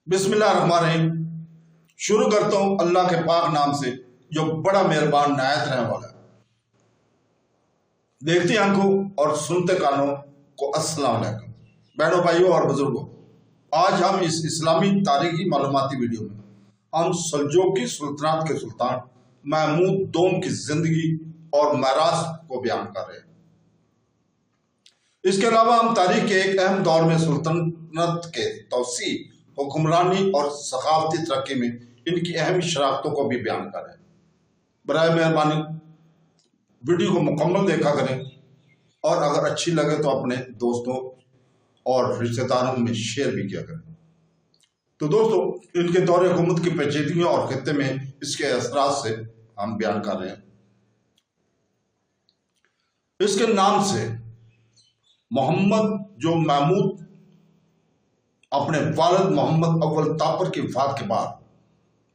बिस्मिल्लाहिर्रहमानिर्रहीम। शुरू करता हूँ अल्लाह के पाक नाम से जो बड़ा मेहरबान नायत रहने वाला है। देखती आंखों और सुनते कानों को अस्सलाम वालेकुम। बहनों, भाइयों और बुजुर्गों, आज हम इस इस्लामी तारीखी मालूमाती वीडियो में हम सल्जूकी सुल्तानात के सुल्तान महमूद दोम की जिंदगी और मेराज को बयान कर रहे हैं। इसके अलावा हम तारीख के एक अहम दौर में सुल्तानत के तौसी, हुक्मरानी और सखावती तरक्की में इनकी अहम शराकतों को भी बयान कर रहे हैं। बराए मेहरबानी वीडियो को मुकम्मल देखा करें और अगर अच्छी लगे तो अपने दोस्तों और रिश्तेदारों में शेयर भी किया करें। तो दोस्तों, इनके दौरे हुकूमत की पेचीदगियों और खित्ते में इसके असरात से हम बयान कर रहे हैं। इसके नाम से मोहम्मद जो महमूद अपने वालिद मोहम्मद अव्वल तापर की वफात के बाद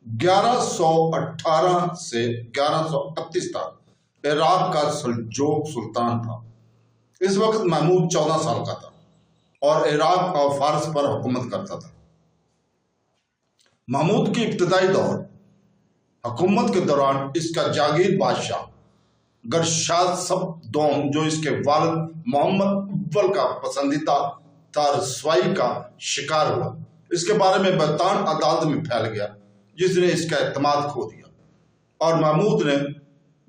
1118 से 1131 तक इराक का सल्जूक सुल्तान था। इस वक्त महमूद 14 साल का था और इराक और फारस पर हुकूमत करता था। महमूद की इब्तदाई दौर हुकूमत के दौरान इसका जागीर बादशाह गरशाद सब दोम, जो इसके वालिद मोहम्मद अव्वल का पसंदीदा था, रसवाई का शिकार हुआ। इसके बारे में बहतान अदालत में फैल गया, जिसने इसका एतमाद खो दिया और महमूद ने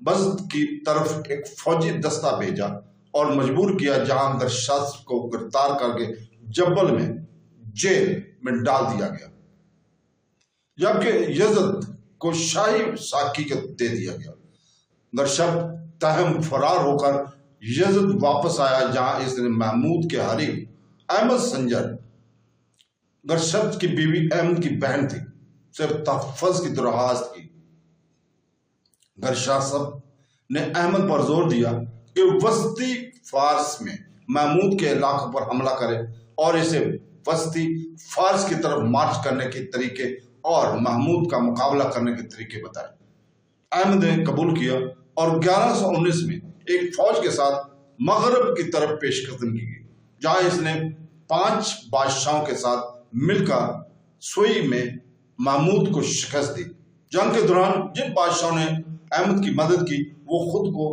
बज़्त की तरफ एक फौजी दस्ता भेजा और मजबूर किया, जहां गरशाद को गिरफ्तार करके जब्बल में जेल में डाल दिया गया, जबकि यज़द को शाही साकी के दे दिया गया। गरशाद तहम फरार होकर यज़द वापस आया, जहां इसने महमूद के हरीफ अहमद संजर, गरशाद की बीवी अहमद की बहन थी, से तहफ़्फ़ुज़ की दरख्वास्त की। गरशाद ने अहमद पर जोर दिया कि वस्ती फारस में महमूद के इलाकों पर हमला करे और इसे वस्ती फारस की तरफ मार्च करने के तरीके और महमूद का मुकाबला करने के तरीके बताए। अहमद ने कबूल किया और 1119 में एक फौज के साथ मगरब की तरफ पेशकदमी की, जहां इसने 5 बादशाहों के साथ मिलकर सुई में महमूद को शिकस्त दी। जंग के दौरान जिन बादशाहों ने अहमद की मदद की, वो खुद को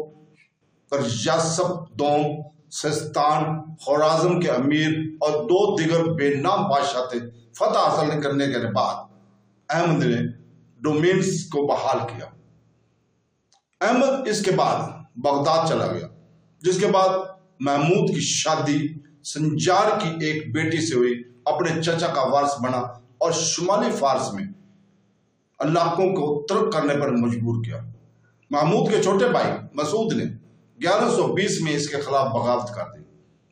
गरशाद दोम, सिस्तान, खुराज़म के अमीर और 2 दिगर बेनाम बादशाह थे। फतह हासिल करने के बाद अहमद ने डोमेन्स को बहाल किया। अहमद इसके बाद बगदाद चला गया, जिसके बाद महमूद की शादी संजार की एक बेटी से हुई, अपने चचा का वारिस बना और शुमाली फारस में इलाकों को तर्क करने पर मजबूर किया। महमूद के छोटे भाई मसूद ने 1120 में इसके खिलाफ बगावत कर दी,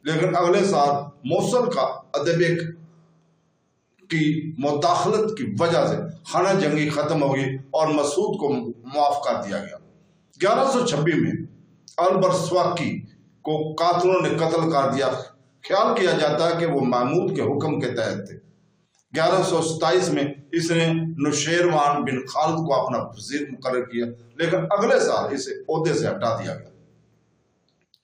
लेकिन अगले साल मौसल का अदबिक की मुदाखलत की वजह से खाना जंगी खत्म हो गई और मसूद को माफ कर दिया गया। 1126 में अल-बरस्वाकी को कातलों ने कत्ल कर दिया। ख्याल किया जाता है कि वो महमूद के हुक्म के तहत थे। 1127 में इसने नुशैरवान बिन खालिद को अपना वजीर मुकर्रर किया, लेकिन अगले साल इसे ओहदे से हटा दिया गया।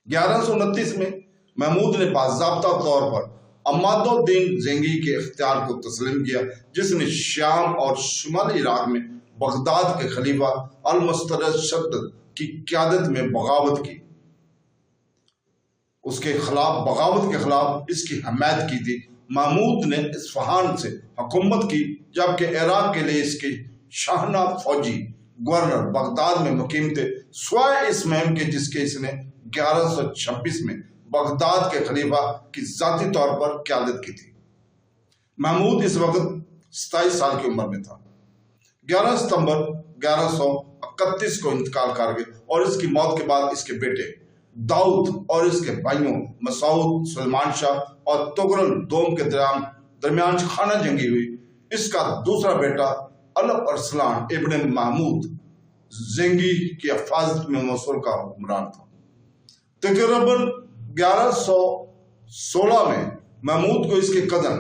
1129 में महमूद ने बाज़ाब्ता तौर पर अमादुद्दीन ज़ेंगी के इख्तियार को तस्लीम किया, जिसने शाम और शुमाली इराक में बगदाद के खलीफा अल-मुस्तरशद की क़यादत में बगावत की। उसके खिलाफ बगावत के खिलाफ इसकी हमायत की थी। महमूद ने इस्फहान से हुकूमत की, जबकि इराक के लिए इसके शाहना फौजी गवर्नर बगदाद में मुकीम थे, स्वाय इस मुहिम के जिसके इसने 1126 में बगदाद के खलीफा की जाती तौर पर क़यादत की थी। महमूद इस वक्त 27 साल की उम्र में था। 11 सितंबर 1131 को इंतकाल कर गए और इसकी मौत के बाद इसके बेटे दाऊद और इसके भाइयों मसूद, सलमान शाह और तुगरल दोम के दरमियान खाना जंगी हुई। इसका दूसरा बेटा अल-अरसलान इब्न महमूद ज़ेंगी की हिफाजत में मसूल का हुक्मरान था। तकरीबन 1116 में महमूद को इसके कज़न,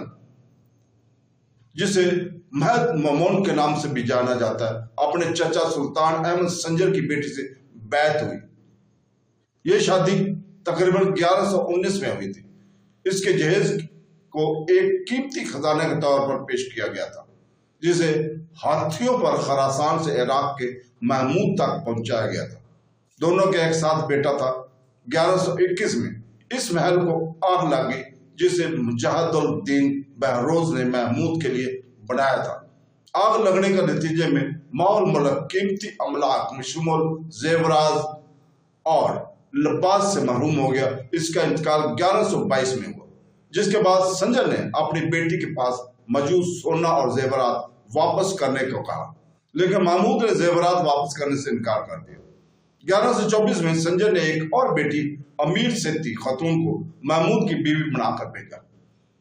जिसे महद ममून के नाम से भी जाना जाता है, अपने चचा सुल्तान अहमद संजर की बेटी से बैत हुई। यह शादी तकरीबन 1119 में हुई थी। इसके जहेज को एक कीमती खजाने के तौर पर पेश किया गया था, जिसे हाथियों पर खरासान से इराक के महमूद तक पहुंचाया गया था। दोनों के एक साथ बेटा था। 1121 में इस महल को आग लगी, जिसे मुजाहिदुद्दीन बहरोज ने महमूद के लिए बनाया था। आग लगने के नतीजे में माउल मुल्क कीमती अमलाक मशमूल जेवरात और लिबास से महरूम हो गया। इसका इंतकाल 1122 में हुआ, जिसके बाद संजय ने अपनी बेटी के पास मौजूद सोना और जेवरात वापस करने को कहा, लेकिन महमूद ने जेवरात वापस करने से इनकार कर दिया। 1124 में संजय ने एक और बेटी अमीर सेती खातून को महमूद की बीवी बनाकर भेजा।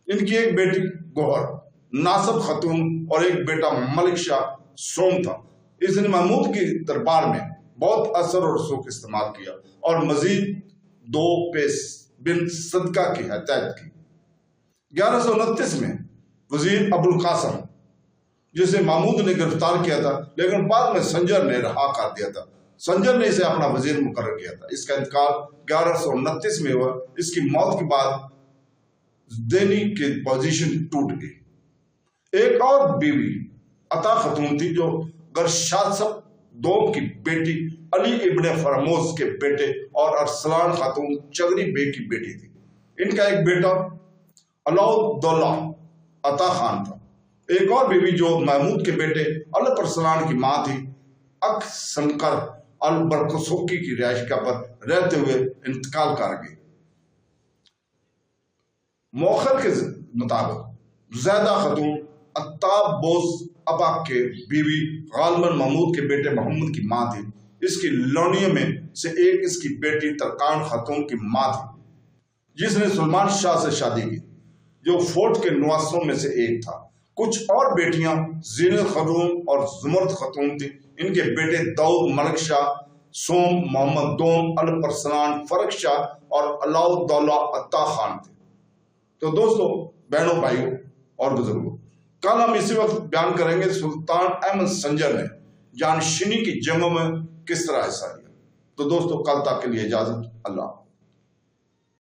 इनकी एक बेटी गोहर नासब खातून और एक बेटा मलिक शाह सोम था। इसने महमूद के दरबार में बहुत असर और सुख इस्तेमाल किया और मजीद 2 पेश बिन सदका की हदायत की। 1129 में वजीर अबुल कासम, जिसे महमूद ने गिरफ्तार किया था, लेकिन बाद में संजर ने रहा कर दिया था। संजर ने इसे अपना वजीर मुकर्रर किया था। इसका इंतकाल 1129 में हुआ। इसकी मौत के बाद देनी की पोजीशन टूट गई। एक और बीवी अता खातून थी, जो गरशासब दोम की बेटी अली इब्ने फरमोज के बेटे और अरसलान खातून चगरी बे की बेटी थी। इनका एक बेटा अलाउद्दौला अता खान था। एक और बीवी जो महमूद के बेटे अल अरसलान की मां थी, अक्सनकर अल बरकसोकी की रिहाइशगाह पर रहते हुए इंतकाल कर गई। मौखर के मुताबिक ज़ैदा खातून अत्ताब बोस अबा के बीवी गालबन महमूद के बेटे मोहम्मद की मां थी। इसकी लौनियों में से एक इसकी बेटी तरकान खातून की मां थी, जिसने सुलेमान शाह से शादी की, जो फोर्ट के नवासों में से एक था। कुछ और बेटियां जीनत खातून और जुमरत खातून थी। इनके बेटे दाऊद मलिक शाह सोम, मोहम्मद दोम, अल परसनान फरक शाह और अलाउद्दौला अत्ता खान थे। तो दोस्तों, बहनों, भाइयों और बुजुर्गों, कल हम इसी वक्त बयान करेंगे सुल्तान अहमद संजर ने जानशीनी की जंगों में किस तरह हिस्सा लिया। तो दोस्तों, कल तक के लिए इजाजत। अल्लाह।